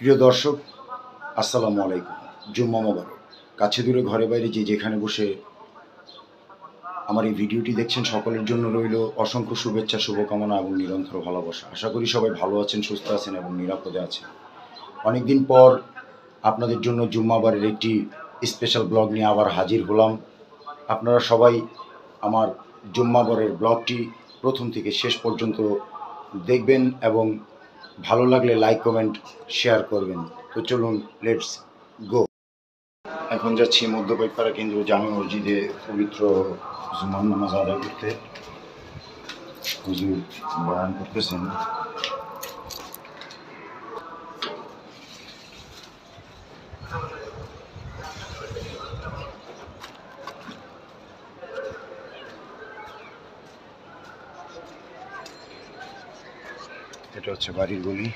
প্রিয় দর্শক, আসসালামু আলাইকুম। জুম্মা মোবারক। কাছে দূরে ঘরে বাইরে যে যেখানে বসে আমার এই ভিডিওটি দেখছেন সকলের জন্য রইল অসংখ্য শুভেচ্ছা, শুভকামনা এবং নিরন্তর ভালোবাসা। আশা করি সবাই ভালো আছেন, সুস্থ আছেন এবং নিরাপদে আছেন। অনেকদিন পর আপনাদের জন্য জুম্মাবারের একটি স্পেশাল ব্লগ নিয়ে আবার হাজির হলাম। আপনারা সবাই আমার জুম্মাবারের ব্লগটি প্রথম থেকে শেষ পর্যন্ত দেখবেন এবং ভালো লাগলে লাইক, কমেন্ট, শেয়ার করবেন। তো চলুন, লেটস গো। এখন যাচ্ছি মধ্যপাইকপাড়া কেন্দ্রীয় জামে মসজিদে পবিত্র জুমার নামাজ আদায় করতে। হুজুর বয়ান করতেছেন। এটা হচ্ছে বাড়ির গলি।